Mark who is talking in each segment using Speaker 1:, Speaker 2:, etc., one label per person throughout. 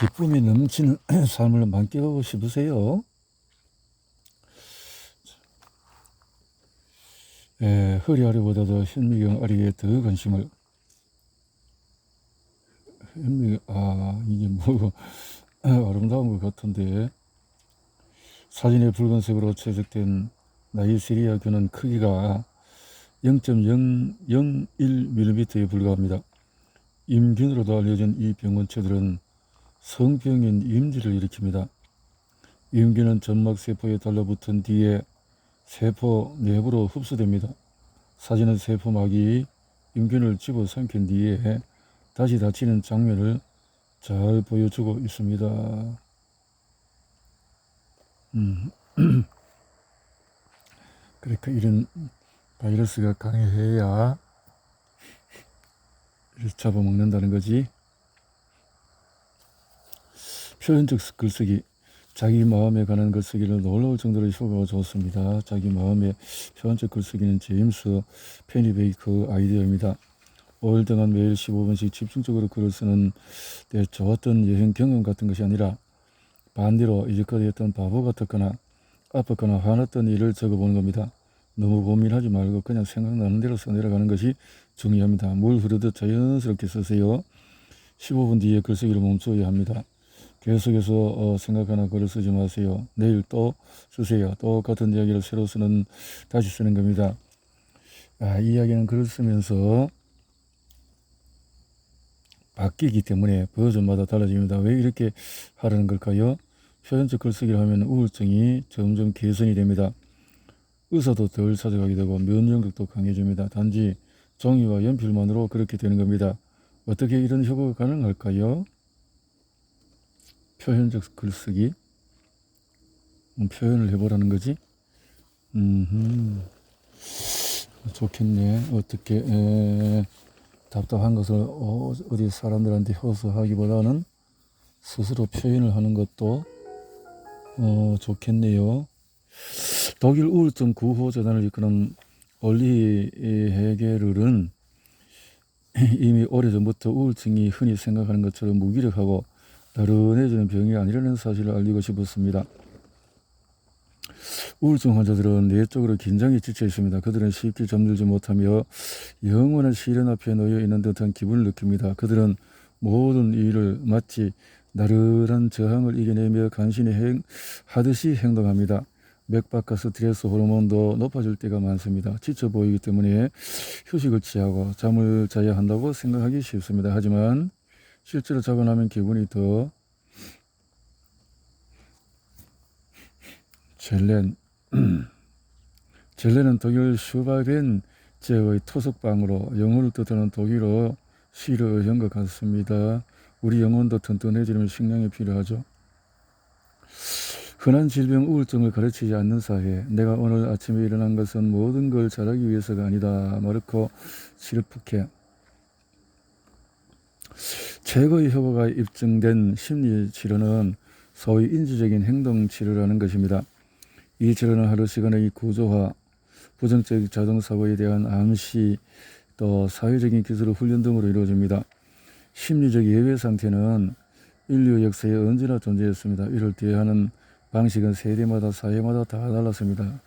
Speaker 1: 기쁨이 넘치는 삶을 만끽하고 싶으세요? 허리아리보다도 현미경 아리에 더 관심을 이게 뭐 아름다운 것 같은데, 사진에 붉은색으로 채색된 나이지리아 균은 크기가 0.001mm에 불과합니다. 임균으로도 알려진 이 병원체들은 성병인 임지를 일으킵니다. 임균은 점막세포에 달라붙은 뒤에 세포 내부로 흡수됩니다. 사진은 세포막이 임균을 집어삼킨 뒤에 다시 닫히는 장면을 잘 보여주고 있습니다. 그러니까 이런 바이러스가 강해야 잡아먹는다는 거지. 표현적 글쓰기. 자기 마음에 관한 글쓰기를 놀라울 정도로 효과가 좋습니다. 자기 마음의 표현적 글쓰기는 제임스 페니베이크 아이디어입니다. 5일 동안 매일 15분씩 집중적으로 글을 쓰는 데 좋았던 여행 경험 같은 것이 아니라, 반대로 이제까지 했던 바보 같았거나 아팠거나 화났던 일을 적어보는 겁니다. 너무 고민하지 말고 그냥 생각나는 대로 써내려가는 것이 중요합니다. 물 흐르듯 자연스럽게 쓰세요. 15분 뒤에 글쓰기를 멈춰야 합니다. 계속해서 생각하나 글을 쓰지 마세요. 내일 또 쓰세요. 똑같은 이야기를 새로 다시 쓰는 겁니다. 이 이야기는 글을 쓰면서 바뀌기 때문에 버전마다 달라집니다. 왜 이렇게 하라는 걸까요? 표현적 글쓰기를 하면 우울증이 점점 개선이 됩니다. 의사도 덜 찾아가게 되고 면역력도 강해집니다. 단지 종이와 연필만으로 그렇게 되는 겁니다. 어떻게 이런 효과가 가능할까요? 표현적 글쓰기. 표현을 해보라는 거지. 좋겠네. 어떻게 답답한 것을 어디 사람들한테 호소하기보다는 스스로 표현을 하는 것도 좋겠네요. 독일 우울증 구호재단을 이끄는 올리 헤게르는 이미 오래전부터 우울증이 흔히 생각하는 것처럼 무기력하고 나른해지는 병이 아니라는 사실을 알리고 싶었습니다. 우울증 환자들은 내적으로 긴장에 지쳐 있습니다. 그들은 쉽게 잠들지 못하며 영원한 시련 앞에 놓여 있는 듯한 기분을 느낍니다. 그들은 모든 일을 마치 나른한 저항을 이겨내며 간신히 하듯이 행동합니다. 맥박과 스트레스 호르몬도 높아질 때가 많습니다. 지쳐 보이기 때문에 휴식을 취하고 잠을 자야 한다고 생각하기 쉽습니다. 하지만 실제로 자고 나면 기분이 더 젤렌은 독일 슈바벤제의 토속방으로 영혼을 뜻하는 독일어 시를 의한 것 같습니다. 우리 영혼도 튼튼해지려면 식량이 필요하죠. 흔한 질병 우울증을 가르치지 않는 사회. 내가 오늘 아침에 일어난 것은 모든 걸 잘하기 위해서가 아니다. 마르코 시르프케. 최고의 효과가 입증된 심리치료는 소위 인지적인 행동치료라는 것입니다. 이 치료는 하루 시간의 구조화, 부정적 자동사고에 대한 암시, 또 사회적인 기술 훈련 등으로 이루어집니다. 심리적 예외 상태는 인류 역사에 언제나 존재했습니다. 이를 대하는 방식은 세대마다 사회마다 다 달랐습니다.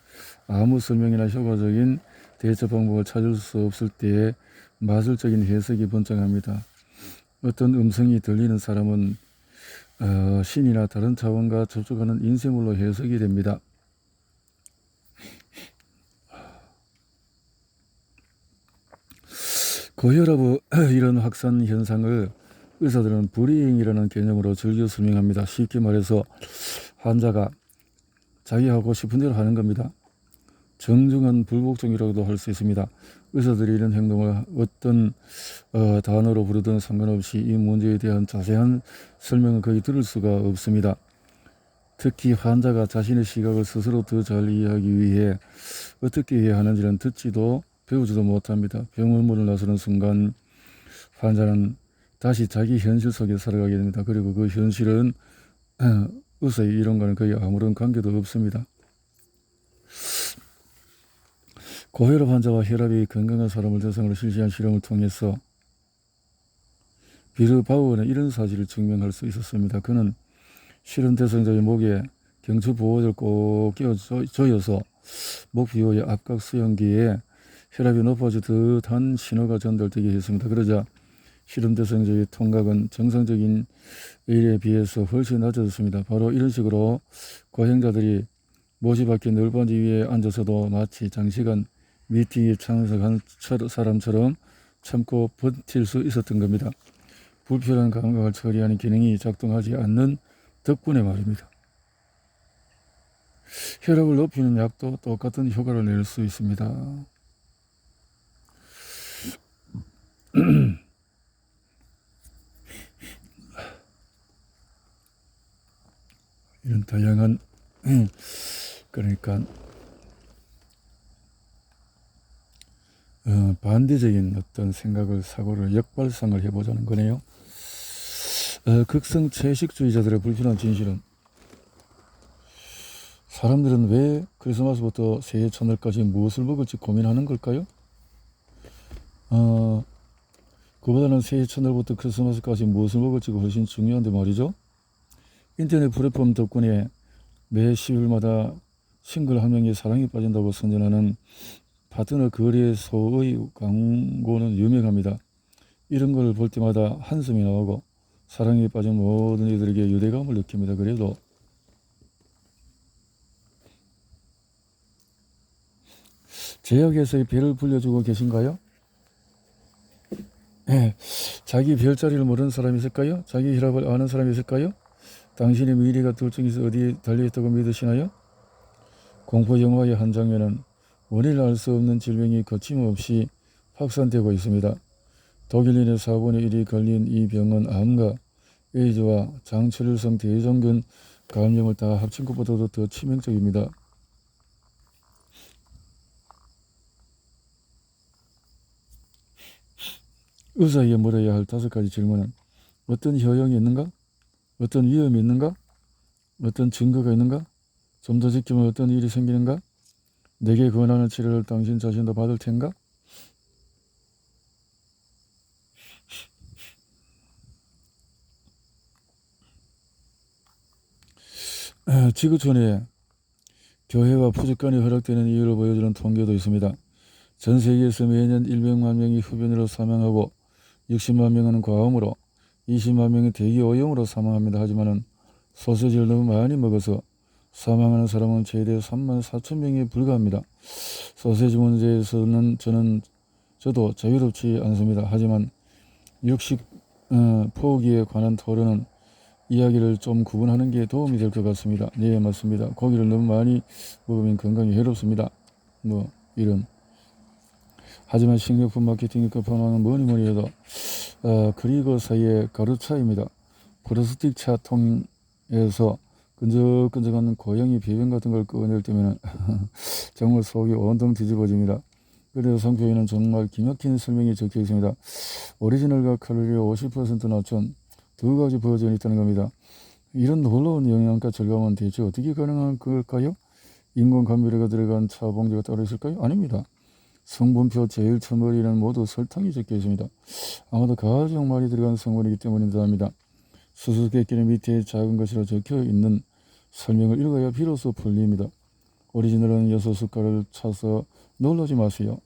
Speaker 1: 아무 설명이나 효과적인 대처 방법을 찾을 수 없을 때에 마술적인 해석이 번창합니다. 어떤 음성이 들리는 사람은 신이나 다른 차원과 접촉하는 인쇄물로 해석이 됩니다. 고혈압의 이런 확산 현상을 의사들은 불이행이라는 개념으로 즐겨 설명합니다. 쉽게 말해서 환자가 자기 하고 싶은 대로 하는 겁니다. 정중한 불복종이라고도 할 수 있습니다. 의사들이 이런 행동을 어떤 단어로 부르든 상관없이 이 문제에 대한 자세한 설명은 거의 들을 수가 없습니다. 특히 환자가 자신의 시각을 스스로 더 잘 이해하기 위해 어떻게 해야 하는지는 듣지도 배우지도 못합니다. 병원문을 나서는 순간 환자는 다시 자기 현실 속에 살아가게 됩니다. 그리고 그 현실은 의사의 이론과는 거의 아무런 관계도 없습니다. 고혈압 환자와 혈압이 건강한 사람을 대상으로 실시한 실험을 통해서 비르 바우어는 이런 사실을 증명할 수 있었습니다. 그는 실험 대상자의 목에 경추 보호대를 꼭 끼워 조여서 목 비호의 앞각 수용기에 혈압이 높아지듯 한 신호가 전달되게 했습니다. 그러자 실험 대상자의 통각은 정상적인 일에 비해서 훨씬 낮아졌습니다. 바로 이런 식으로 고행자들이 모시 밖에 널빤지 위에 앉아서도 마치 장시간 미팅에 참석한 사람처럼 참고 버틸 수 있었던 겁니다. 불필요한 감각을 처리하는 기능이 작동하지 않는 덕분에 말입니다. 혈압을 높이는 약도 똑같은 효과를 낼 수 있습니다. 이런 다양한 그러니까 반대적인 어떤 생각을 사고를 역발상을 해보자는 거네요. 극성 채식주의자들의 불필요한 진실은 사람들은 왜 크리스마스부터 새해 첫날까지 무엇을 먹을지 고민하는 걸까요? 그보다는 새해 첫날부터 크리스마스까지 무엇을 먹을지가 훨씬 중요한데 말이죠. 인터넷 플랫폼 덕분에 매 10일마다 싱글 한 명이 사랑에 빠진다고 선전하는 파트너 거래소의 광고는 유명합니다. 이런 걸 볼 때마다 한숨이 나오고 사랑에 빠진 모든 이들에게 유대감을 느낍니다. 그래도 제약에서의 별을 불려주고 계신가요? 네. 자기 별자리를 모르는 사람이 있을까요? 자기 혈압을 아는 사람이 있을까요? 당신의 미래가 둘 중에서 어디에 달려있다고 믿으시나요? 공포 영화의 한 장면은 원인을 알 수 없는 질병이 거침없이 확산되고 있습니다. 독일인의 4분의 1이 걸린 이 병은 암과 에이즈와 장철혈성 대장균 감염을 다 합친 것보다도 더 치명적입니다. 의사에게 물어야 할 5가지 질문은 어떤 효용이 있는가? 어떤 위험이 있는가? 어떤 증거가 있는가? 좀 더 지키면 어떤 일이 생기는가? 내게 권하는 치료를 당신 자신도 받을 텐가? 지구촌에 교회와 푸주간이 허락되는 이유를 보여주는 통계도 있습니다. 전 세계에서 매년 100만 명이 흡연으로 사망하고 60만 명은 과음으로 20만 명이 대기오염으로 사망합니다. 하지만 소세지를 너무 많이 먹어서 사망하는 사람은 최대 3만 4천 명에 불과합니다. 소세지 문제에서는 저도 자유롭지 않습니다. 하지만 육식 포기에 관한 토론은 이야기를 좀 구분하는 게 도움이 될 것 같습니다. 네, 맞습니다. 고기를 너무 많이 먹으면 건강에 해롭습니다. 이런. 하지만 식료품 마케팅의 끝판왕은 뭐니 해도 그리고 사이의 가루차입니다. 플라스틱 차통에서 끈적끈적한 고양이 배변 같은 걸 꺼낼 때면 정말 속이 온통 뒤집어집니다. 그래서 상표에는 정말 기막힌 설명이 적혀 있습니다. 오리지널과 칼로리 50% 낮춘 2가지 버전이 있다는 겁니다. 이런 놀라운 영양가 절감은 대체 어떻게 가능한 걸까요? 인공 감미료가 들어간 차 봉지가 따로 있을까요? 아닙니다. 성분표 제일 첫머리는 모두 설탕이 적혀 있습니다. 아마도 가장 많이 들어간 성분이기 때문이랍니다. 수수께끼는 밑에 작은 것이라 적혀 있는 설명을 읽어야 비로소 풀립니다. 오리지널은 6숟갈을 차서 놀라지 마세요.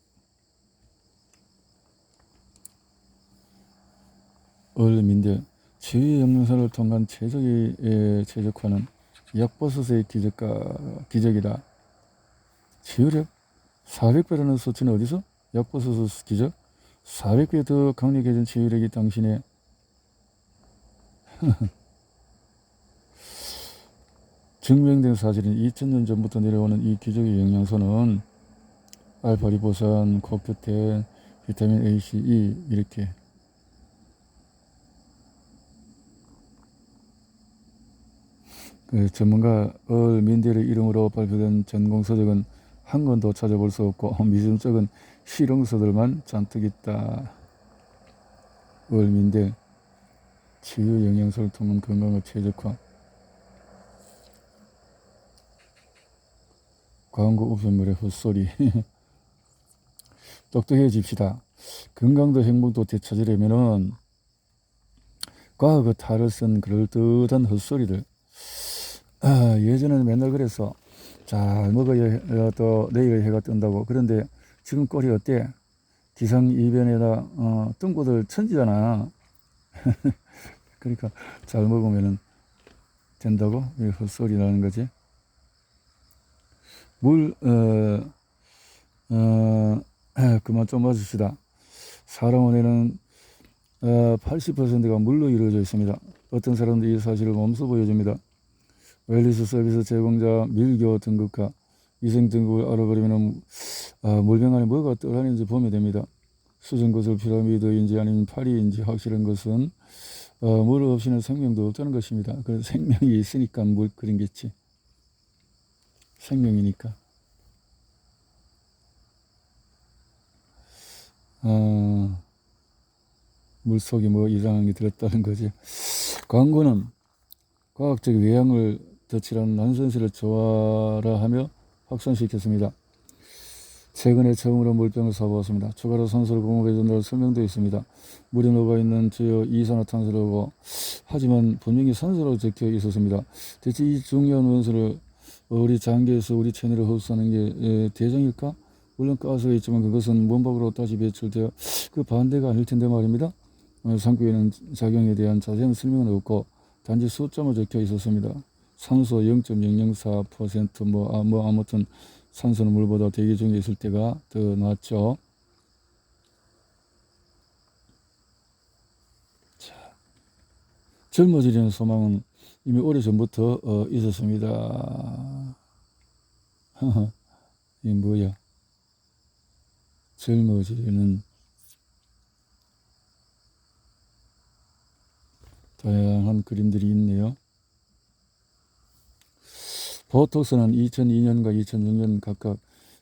Speaker 1: 얼민데 치유의 영양사를 통한 최적의 최적화는 약버섯의 기적이다. 치유력 400배라는 수치는 어디서? 약버섯의 기적? 400배 더 강력해진 치유력이 당신의 증명된 사실인 2000년 전부터 내려오는 이 기적의 영양소는 알파리보산, 코큐텐, 비타민 A, C, E 이렇게 전문가 얼민델의 이름으로 발표된 전공서적은 한 권도 찾아볼 수 없고 미심쩍은 실용서들만 잔뜩 있다. 얼민델 치유 영양소를 통한 건강의 최적화. 광고 우편물의 헛소리. 똑똑해집시다. 건강도 행복도 되찾으려면은 과학의 탈을 쓴 그럴듯한 헛소리들. 예전에는 맨날 그랬어. 잘 먹어야 또 내일 해가 뜬다고. 그런데 지금 꼴이 어때? 기상이변에다 뜬구들 천지잖아. 그러니까 잘 먹으면 된다고 헛소리 나는 거지. 그만 좀 마십시다. 사람 원에는 80%가 물로 이루어져 있습니다. 어떤 사람들이 이 사실을 몸소 보여줍니다. 웰리스 서비스 제공자 밀교 등급과 위생 등급을 알아버리면 물병 안에 뭐가 떠다니는지 보면 됩니다. 수증것을 피라미드인지 아니면 파리인지 확실한 것은 물 없이는 생명도 없다는 것입니다. 그 생명이 있으니까 물 그린겠지. 생명이니까. 물속에 뭐 이상한 게 들었다는 거지. 광고는 과학적 외양을 덧칠한 난센스를 조화라하며 확산시켰습니다. 최근에 처음으로 물병을 사보았습니다. 추가로 산소를 공급해준다는 설명도 있습니다. 물에 녹아있는 주요 이산화탄소라고 하지만 분명히 산소라고 적혀 있었습니다. 대체 이 중요한 원소를 우리 장기에서 우리 체내로 흡수하는 게 대장일까? 물론 가스가 있지만 그것은 몸밖으로 다시 배출되어 그 반대가 아닐 텐데 말입니다. 상표에는 작용에 대한 자세한 설명은 없고 단지 숫자만 적혀 있었습니다. 산소 0.004% 아무튼 산소는 물보다 대기 중에 있을 때가 더 낫죠. 자, 젊어지려는 소망은 이미 오래전부터 있었습니다. 이게 뭐야? 젊어지려는 다양한 그림들이 있네요. 보톡스는 2002년과 2006년 각각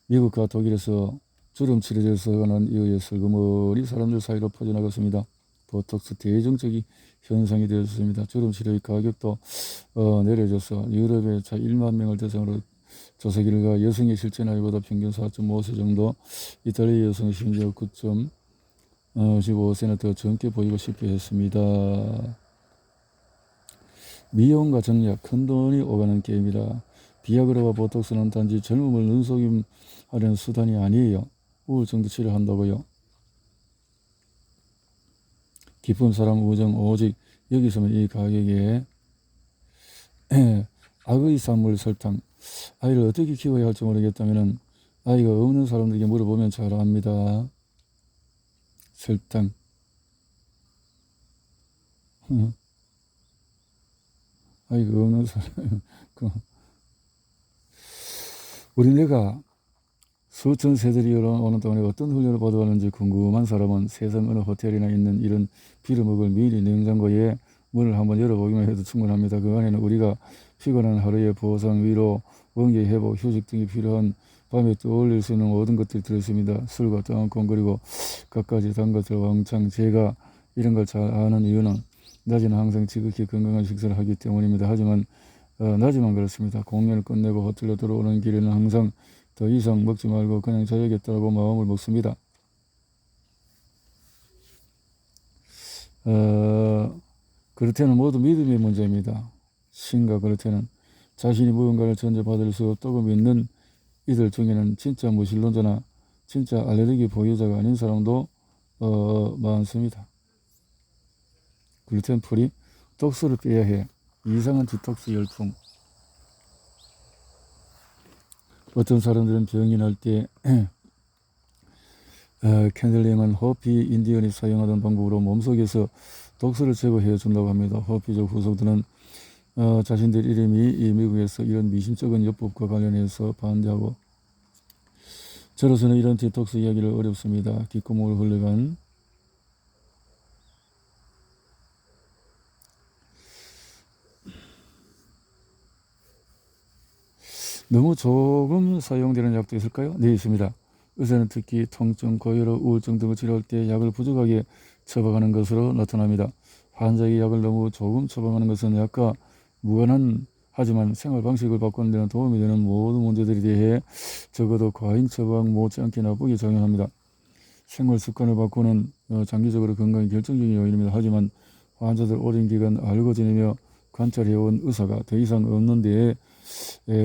Speaker 1: 미국과 독일에서 주름 치료제에서는 이후에 슬그머니 사람들 사이로 퍼져나갔습니다. 보톡스 대중적인 현상이 되었습니다. 주름 치료의 가격도 내려져서 유럽에 1만 명을 대상으로 조사 결과 여성의 실제 나이보다 평균 4.5세 정도, 이탈리아 여성 심지어 9.15세나 더 젊게 보이고 싶게 했습니다. 미용과 정약, 큰돈이 오가는 게임이라. 비아그라와 보톡스는 단지 젊음을 눈속임하려는 수단이 아니에요. 우울증도 치료한다고요. 기쁨, 사람, 우정, 오직 여기서는 이 가격에 악의 산물 설탕. 아이를 어떻게 키워야 할지 모르겠다면 아이가 없는 사람들에게 물어보면 잘 압니다. 설탕. 아이가 없는 사람. 우리네가 수천 세들이 오는 동안에 어떤 훈련을 받아왔는지 궁금한 사람은 세상 어느 호텔이나 있는 이런 빌어먹을 미리 냉장고에 문을 한번 열어보기만 해도 충분합니다. 그 안에는 우리가 피곤한 하루의 보상, 위로, 원기 회복, 휴식 등이 필요한 밤에 떠올릴 수 있는 모든 것들이 들어있습니다. 술과 땅콩 그리고 갖가지 단 것을 왕창. 제가 이런 걸 잘 아는 이유는 낮에는 항상 지극히 건강한 식사를 하기 때문입니다. 하지만 낮에만 그렇습니다. 공연을 끝내고 호텔로 들어오는 길에는 항상 더 이상 먹지 말고 그냥 자야겠다고 마음을 먹습니다. 그렇테는 모두 믿음의 문제입니다. 신과 그렇테는 자신이 무언가를 전제받을 수 없다고 믿는 이들 중에는 진짜 무신론자나 진짜 알레르기 보유자가 아닌 사람도 많습니다. 글루텐 프리, 독소를 빼야 해. 이상한 디톡스 열풍. 어떤 사람들은 병이 날 때 캔들링은 호피 인디언이 사용하던 방법으로 몸속에서 독소를 제거해 준다고 합니다. 호피족 후손들은 자신들 이름이 미국에서 이런 미심쩍은 엽법과 관련해서 반대하고, 저로서는 이런 디톡스 이야기를 어렵습니다. 뒷구멍을 흘러간 너무 조금 사용되는 약도 있을까요? 네, 있습니다. 의사는 특히 통증, 고혈압, 우울증 등을 치료할 때 약을 부족하게 처방하는 것으로 나타납니다. 환자에게 약을 너무 조금 처방하는 것은 약과 무관한 하지만 생활 방식을 바꾸는 데는 도움이 되는 모든 문제들에 대해 적어도 과잉 처방 못지않게 나쁘게 작용합니다. 생활 습관을 바꾸는 장기적으로 건강에 결정적인 요인입니다. 하지만 환자들 오랜 기간 알고 지내며 관찰해온 의사가 더 이상 없는데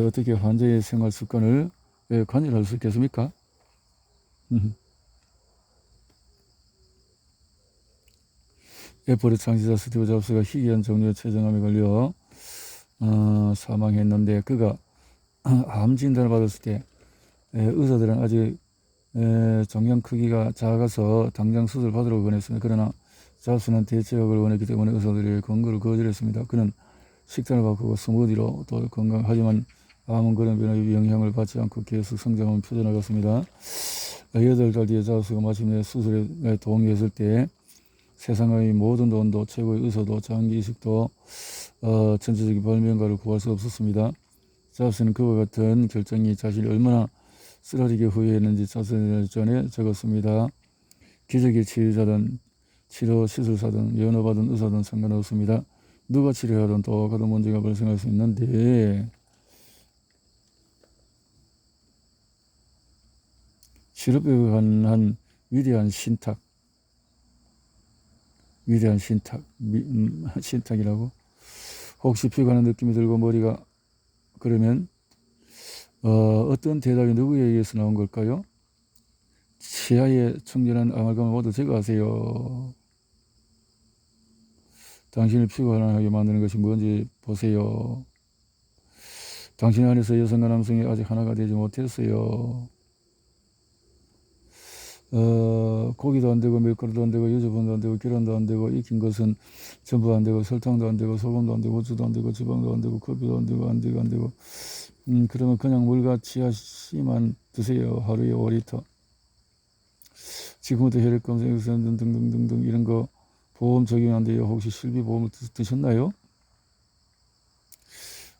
Speaker 1: 어떻게 환자의 생활 습관을 관여할 수 있겠습니까? 애플의 창시자 스티브 잡스가 희귀한 종류의 췌장암에 걸려 사망했는데 그가 암 진단을 받았을 때 의사들은 아직 종양 크기가 작아서 당장 수술 받으라고 권했습니다. 그러나 잡스는 대체약을 원했기 때문에 의사들이 권고를 거절했습니다. 그는 식단을 바꾸고 스무디로 또 건강하지만 암은 그런 변화에 영향을 받지 않고 계속 성장하면 펴져나갔습니다. 8달 뒤에 잡스가 마침내 수술에 동의했을 때 세상의 모든 돈도 최고의 의사도 장기 이식도 전체적인 발명가를 구할 수 없었습니다. 잡스는 그와 같은 결정이 자신이 얼마나 쓰라리게 후회했는지 자신을 전에 적었습니다. 기적의 치료자든 치료 시술사든 면허받은 의사든 상관없습니다. 누가 치료하든 똑같은 문제가 발생할 수 있는데 치료법에 관한 위대한 신탁 신탁이라고 혹시 피곤한 느낌이 들고 머리가 그러면 어떤 대답이 누구에게서 나온 걸까요? 치아에 충전한 아말감을 모두 제거하세요. 당신을 피곤하게 만드는 것이 뭔지 보세요. 당신 안에서 여성과 남성이 아직 하나가 되지 못했어요. 고기도 안 되고 밀가루도 안 되고 유자분도 안 되고 계란도 안 되고 익힌 것은 전부 안 되고 설탕도 안 되고 소금도 안 되고 고추도 안 되고 지방도 안 되고 커피도 안 되고 그러면 그냥 물과 치아씨만 드세요. 하루에 5리터. 지금부터 혈액 검사 등등등등 이런 거 보험 적용 안 돼요. 혹시 실비보험을 드셨나요?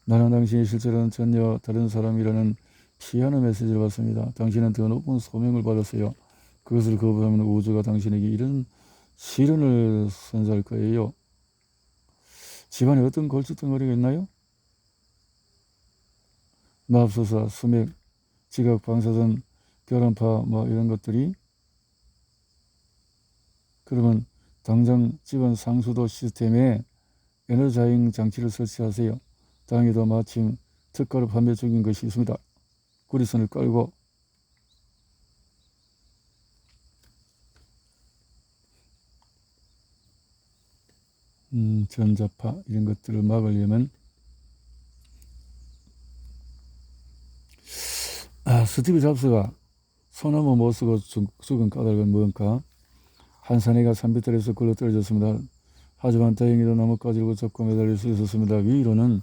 Speaker 1: 나는 당신이 실제로는 전혀 다른 사람이라는 피하는 메시지를 받습니다. 당신은 더 높은 소명을 받았어요. 그것을 거부하면 우주가 당신에게 이런 시련을 선사할 거예요. 집안에 어떤 골칫덩어리가 있나요? 맙소사, 수맥, 지각, 방사선, 결함파 이런 것들이 그러면 당장 집안 상수도 시스템에 에너자잉 장치를 설치하세요. 다행히도 마침 특가로 판매 중인 것이 있습니다. 구리선을 깔고 전자파 이런 것들을 막으려면 스티브 잡스가 소나무 못 쓰고 죽은 까닭은 뭔가? 한 사내가 산비탈에서 굴러 떨어졌습니다. 하지만 다행히도 나뭇가지를 붙잡고 매달릴 수 있었습니다. 위로는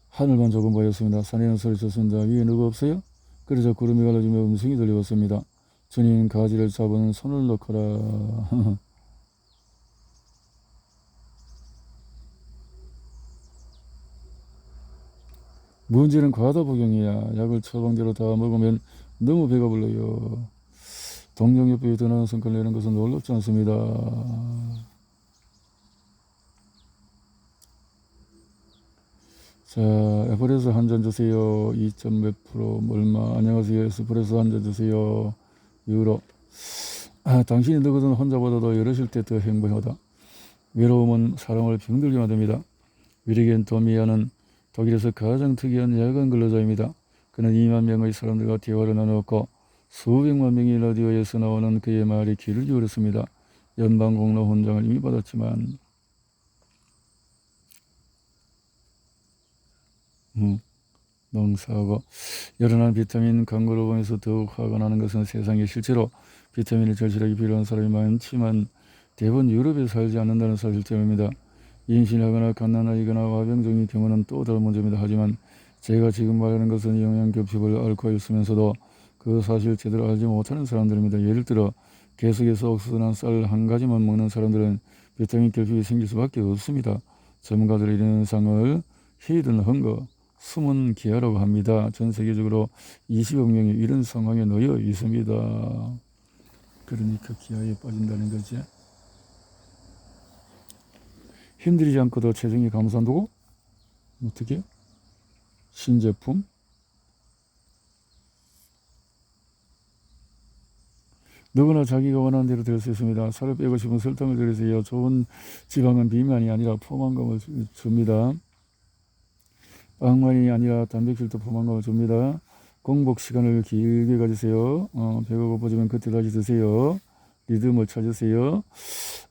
Speaker 1: 하늘만 조금 보였습니다. 사내는 소리쳤습니다. 위에 누구 없어요? 그러자 구름이 갈라지며 음성이 들려왔습니다. 주님 가지를 잡은 손을 놓거라. 문제는 과다 복용이야. 약을 처방대로 다 먹으면 너무 배가 불러요. 동정협회에 더 나은 성과를 내는 것은 놀랍지 않습니다. 자, 에스프레소 한 잔 주세요. 2점 몇 프로 얼마. 안녕하세요. 에스프레소 한 잔 주세요. 유로. 당신이 누구든 혼자보다도 여럿일 때 더 행복하다. 외로움은 사람을 병들게 만듭니다. 위리겐 도미아는 독일에서 가장 특이한 야간 근로자입니다. 그는 2만 명의 사람들과 대화를 나누었고 수백만 명이 라디오에서 나오는 그의 말에 귀를 기울였습니다. 연방공로 훈장을 이미 받았지만 농사하고 열연한 비타민 광고를 보면서 더욱 화가 나는 것은 세상에 실제로 비타민이 절실하게 필요한 사람이 많지만 대부분 유럽에 살지 않는다는 사실 때문입니다. 임신하거나 갓난아이거나 화병증의 경우는 또 다른 문제입니다. 하지만 제가 지금 말하는 것은 영양급식을 앓고 있으면서도 그 사실 제대로 알지 못하는 사람들입니다. 예를 들어 계속해서 옥수수나 쌀 한 가지만 먹는 사람들은 비타민 결핍이 생길 수밖에 없습니다. 전문가들이 이런 현상을 히든 헝거, 숨은 기아라고 합니다. 전 세계적으로 20억 명이 이런 상황에 놓여 있습니다. 그러니까 기아에 빠진다는 거지. 힘들이지 않고도 체중이 감소한다고? 어떻게? 신제품? 누구나 자기가 원하는 대로 될 수 있습니다. 살을 빼고 싶으면 설탕을 들이세요. 좋은 지방은 비만이 아니라 포만감을 줍니다. 빵만이 아니라 단백질도 포만감을 줍니다. 공복 시간을 길게 가지세요. 배가 고파지면 그때 다시 드세요. 리듬을 찾으세요.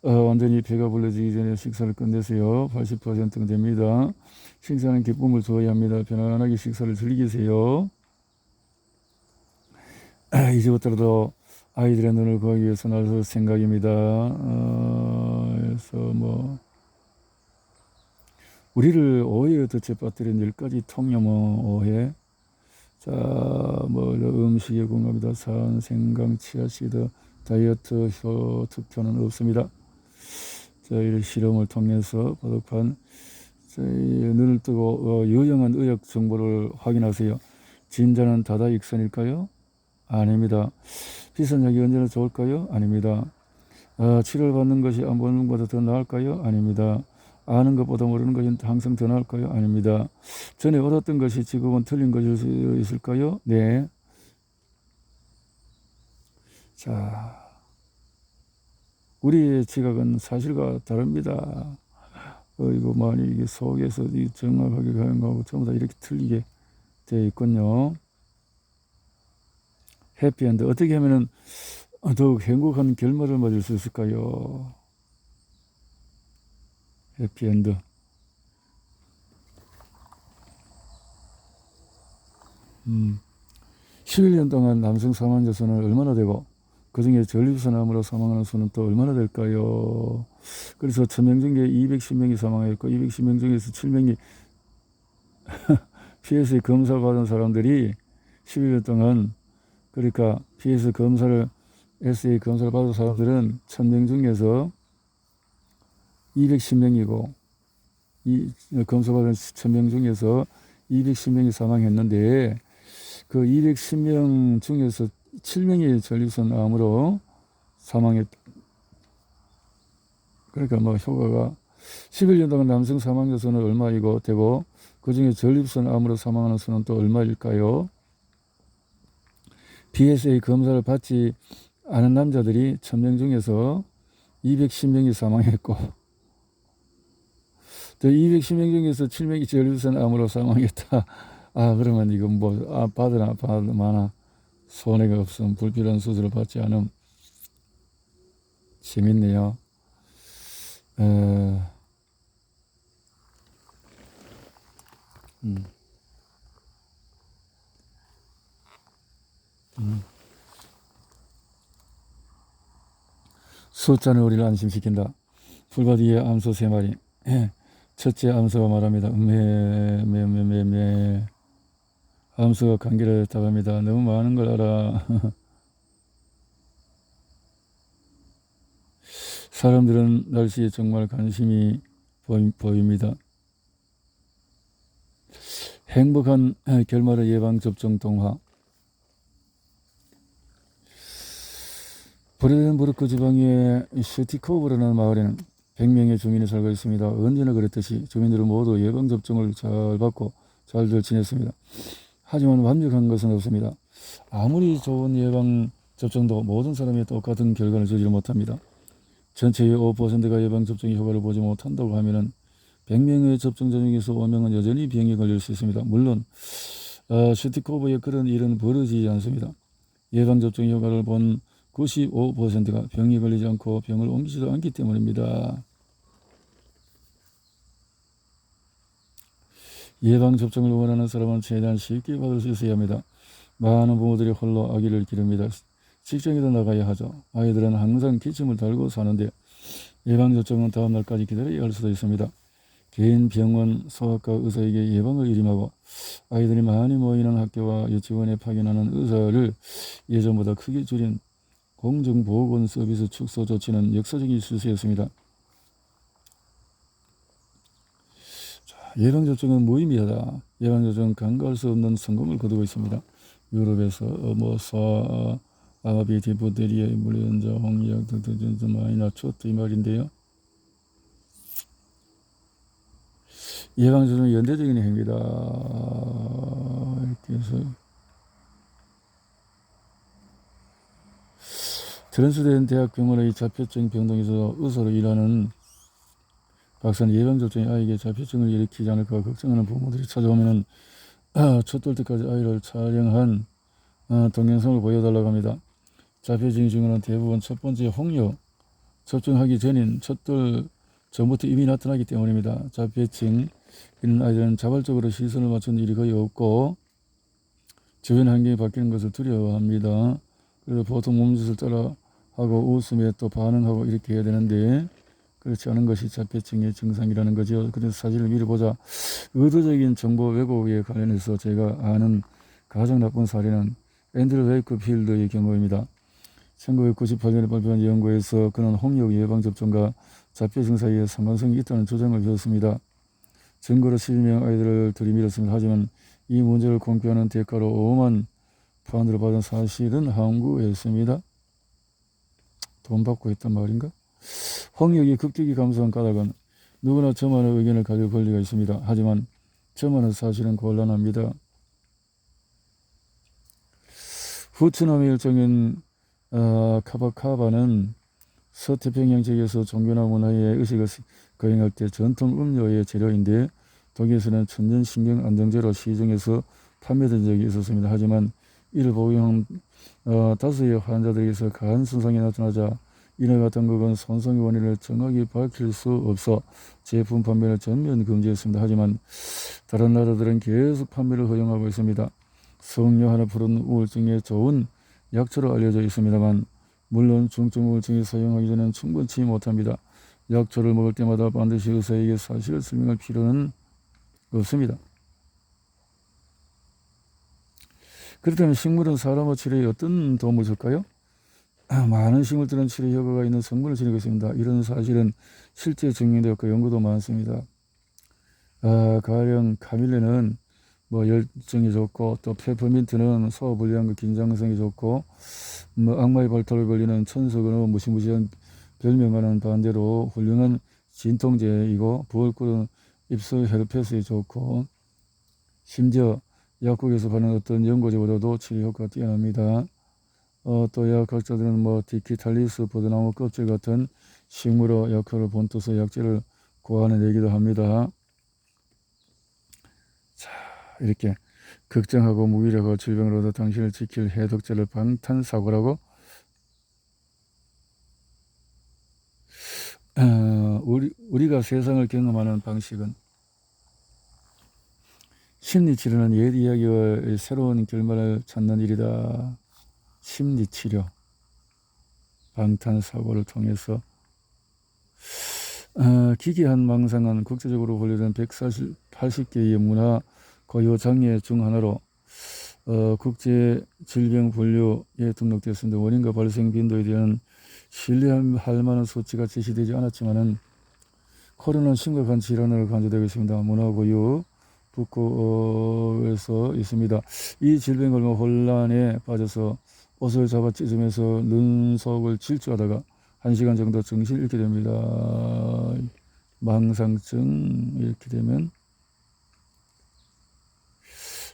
Speaker 1: 완전히 배가 불러지기 전에 식사를 끝내세요. 80%는 됩니다. 식사는 기쁨을 주어야 합니다. 편안하게 식사를 즐기세요. 이제부터라도 아이들의 눈을 구하기 위해서 나설 생각입니다. 그래서 우리를 오해에 덫에 빠뜨린 10가지 통념 오해. 자, 음식의 궁합이다. 산, 생강, 치아씨드, 다이어트 특효는 없습니다. 저희 실험을 통해서 바둑판 눈을 뜨고 유용한 의학 정보를 확인하세요. 진단은 다다익선일까요? 아닙니다. 비싼 약이 언제나 좋을까요? 아닙니다. 치료를 받는 것이 안 보는 것보다 더 나을까요? 아닙니다. 아는 것보다 모르는 것이 항상 더 나을까요? 아닙니다. 전에 얻었던 것이 지금은 틀린 것일 수 있을까요? 네. 자, 우리의 지각은 사실과 다릅니다. 이거 많이 이게 속에서 정확하게 가는 거하고 전부 다 이렇게 틀리게 되어 있군요. 해피엔드. 어떻게 하면은 더욱 행복한 결말을 맞을 수 있을까요? 해피엔드. 11년 동안 남성 사망자 수는 얼마나 되고 그 중에 전립선암으로 사망하는 수는 또 얼마나 될까요? 그래서 1000명 중에 210명이 사망했고 210명 중에서 7명이 PS 검사 받은 사람들이 11년 동안, 그러니까 PS 검사를 SA 검사를 받은 사람들은 1000명 중에서 210명이고 이 검사 받은 1000명 중에서 210명이 사망했는데 그 210명 중에서 7명이 전립선암으로 사망했. 그러니까 효과가 11년 동안 남성 사망자 수는 얼마이고 되고 그 중에 전립선암으로 사망하는 수는 또 얼마일까요? PSA 검사를 받지 않은 남자들이 1000명 중에서 210명이 사망했고 또 210명 중에서 7명이 전립선암으로 사망했다. 그러면 이건 받으나 마나 손해가 없음, 불필요한 수술을 받지 않음. 재밌네요. 숫자는 우리를 안심시킨다. 풀바디의 암소 3마리. 첫째 암소가 말합니다. 암소가 관계를 답합니다. 너무 많은 걸 알아. 사람들은 날씨에 정말 관심이 보입니다. 행복한 결말의 예방접종 동화. 브레덴부르크 지방의 슈티코브라는 마을에는 100명의 주민이 살고 있습니다. 언제나 그랬듯이 주민들은 모두 예방접종을 잘 받고 잘들 지냈습니다. 하지만 완벽한 것은 없습니다. 아무리 좋은 예방접종도 모든 사람이 똑같은 결과를 주지 못합니다. 전체의 5%가 예방접종의 효과를 보지 못한다고 하면은 100명의 접종자 중에서 5명은 여전히 병에 걸릴 수 있습니다. 물론 슈티코브의 그런 일은 벌어지지 않습니다. 예방접종 효과를 본 95%가 병에 걸리지 않고 병을 옮기지도 않기 때문입니다. 예방접종을 원하는 사람은 최대한 쉽게 받을 수 있어야 합니다. 많은 부모들이 홀로 아기를 기릅니다. 직장에도 나가야 하죠. 아이들은 항상 기침을 달고 사는데 예방접종은 다음 날까지 기다려야 할 수도 있습니다. 개인 병원, 소아과 의사에게 예방을 일임하고 아이들이 많이 모이는 학교와 유치원에 파견하는 의사를 예전보다 크게 줄인 공중보건 서비스 축소 조치는 역사적인 실수였습니다. 예방접종은 무의미하다. 예방접종은 간과할 수 없는 성공을 거두고 있습니다. 유럽에서 아비, 디프테리아, 인플루엔자, 홍역 등등 많이 낮췄다 이 말인데요. 예방접종은 연대적인 행위다. 이렇게 해서 트랜스된 대학병원의 자폐증 병동에서 의사로 일하는 박사는 예방접종이 아이에게 자폐증을 일으키지 않을까 걱정하는 부모들이 찾아오면 촛돌 때까지 아이를 촬영한 동영상을 보여달라고 합니다. 자폐증 증후는 대부분 첫 번째 홍역 접종하기 전인 촛돌 전부터 이미 나타나기 때문입니다. 자폐증 있는 아이들은 자발적으로 시선을 맞추는 일이 거의 없고 주변 환경이 바뀌는 것을 두려워합니다. 그래서 보통 몸짓을 따라하고 웃으며 또 반응하고 이렇게 해야 되는데 그렇지 않은 것이 자폐증의 증상이라는 거죠. 그래서 사실을 미리 보자. 의도적인 정보 왜곡에 관련해서 제가 아는 가장 나쁜 사례는 앤드류 웨이크필드의 경우입니다. 1998년에 발표한 연구에서 그는 홍역 예방접종과 자폐증 사이에 상관성이 있다는 주장을 펴었습니다. 증거로 12명 아이들을 들이밀었습니다. 하지만 이 문제를 공표하는 대가로 5만 파운드를 받은 사실은 항구했습니다. 돈 받고 했단 말인가? 홍역이 급격히 감소한 까닭은 누구나 저만의 의견을 가질 권리가 있습니다. 하지만 저만의 사실은 곤란합니다. 후츠남의 일종인 카바카바는 서태평양 지역에서 종교나 문화의 의식을 거행할 때 전통 음료의 재료인데 독일에서는 천연신경안정제로 시중에서 판매된 적이 있었습니다. 하지만 이를 복용한 다수의 환자들에게서 간 손상이 나타나자 이와 같은 것은 손상의 원인을 정확히 밝힐 수 없어 제품 판매를 전면 금지했습니다. 하지만 다른 나라들은 계속 판매를 허용하고 있습니다. 성뇨 하나 푸른 우울증에 좋은 약초로 알려져 있습니다만 물론 중증 우울증에 사용하기 전에는 충분치 못합니다. 약초를 먹을 때마다 반드시 의사에게 사실을 설명할 필요는 없습니다. 그렇다면 식물은 사람의 치료에 어떤 도움을 줄까요? 많은 식물들은 치료 효과가 있는 성분을 지니고 있습니다. 이런 사실은 실제 증명되었고 연구도 많습니다. 가령 카밀레는 열정이 좋고 또 페퍼민트는 소화불량과 긴장성이 좋고 악마의 발톱을 걸리는 천석은 무시무시한 별명과는 반대로 훌륭한 진통제이고 부을 끓는 입술 헤르페스에 좋고 심지어 약국에서 파는 어떤 연고제보다도 치료 효과가 뛰어납니다. 또 약학자들은 디키탈리스 버드나무 껍질 같은 식물의 역할을 본떠서 약재를 고안해 내기도 합니다. 자, 이렇게 걱정하고 무기력하고 질병으로도 당신을 지킬 해독제를 방탄사고라고 우리가 세상을 경험하는 방식은 심리치료는 옛 이야기와 새로운 결말을 찾는 일이다. 심리치료 방탄사고를 통해서 기괴한 망상은 국제적으로 분류된 180개의 문화 고유 장애 중 하나로 국제질병분류에 등록되었습니다. 원인과 발생 빈도에 대한 신뢰할 만한 수치가 제시되지 않았지만은 코로나는 심각한 질환으로 간주되고 있습니다. 문화고유 북구에서 있습니다. 이 질병을 혼란에 빠져서 옷을 잡아 찢으면서 눈속을 질주하다가 1시간 정도 정신을 잃게 됩니다. 망상증 이렇게 되면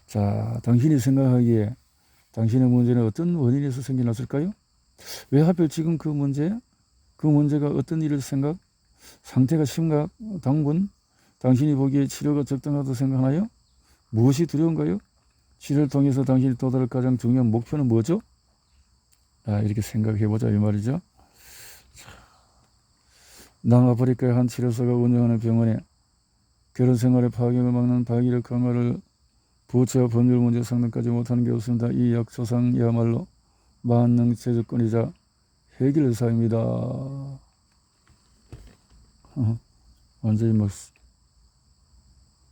Speaker 1: 자, 당신이 생각하기에 당신의 문제는 어떤 원인에서 생겨났을까요? 왜 하필 지금 그 문제가 어떤 일을 상태가 심각, 당분, 당신이 보기에 치료가 적당하다고 생각하나요? 무엇이 두려운가요? 치료를 통해서 당신이 도달할 가장 중요한 목표는 뭐죠? 이렇게 생각해보자 이 말이죠. 남아프리카의 한 치료사가 운영하는 병원에 결혼생활의 파괴를 막는 방위력 강화를 부채와 법률 문제 상담까지 못하는 게 없습니다. 이 약초상이야말로 만능 제조권이자 해결사입니다. 완전히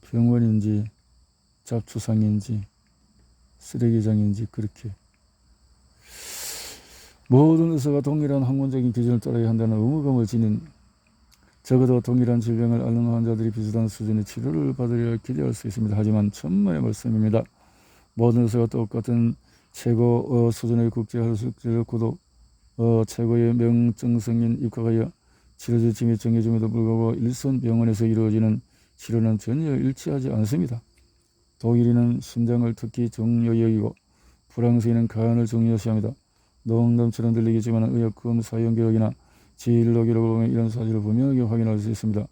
Speaker 1: 병원인지 잡초상인지 쓰레기장인지 그렇게 모든 의사가 동일한 학문적인 기준을 따라야 한다는 의무감을 지닌 적어도 동일한 질병을 앓는 환자들이 비슷한 수준의 치료를 받으려 기대할 수 있습니다. 하지만 천만의 말씀입니다. 모든 의사가 똑같은 최고 수준의 국제학술적 구독 최고의 명정성인 입각하여 치료제 짐이 정해짐에도 불구하고 일선 병원에서 이루어지는 치료는 전혀 일치하지 않습니다. 독일인은 심장을 특히 중요 여기고 프랑스인은 간을 중요시합니다. 농담처럼 들리겠지만 의약품 사용 기록이나 진료 기록을 보면 이런 사실을 분명하게 확인할 수 있습니다.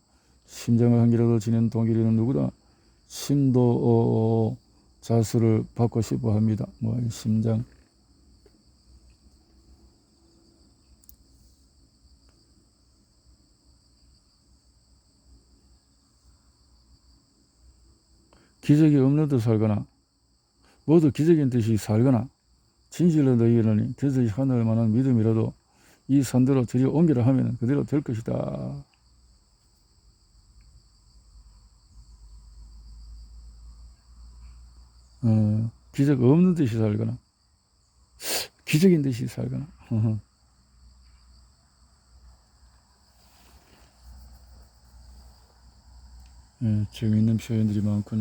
Speaker 1: 심장을 한 개라도 지닌 동길이는 누구나 심도 자수를 받고 싶어 합니다. 심장. 기적이 없는 듯 살거나 모두 기적인 듯이 살거나 진실로 너희는 그저 하늘 만한 믿음이라도 이 산대로 저리 옮기라 하면 그대로 될 것이다. 기적 없는 듯이 살거나 기적인 듯이 살거나 재미있는 표현들이 많군요.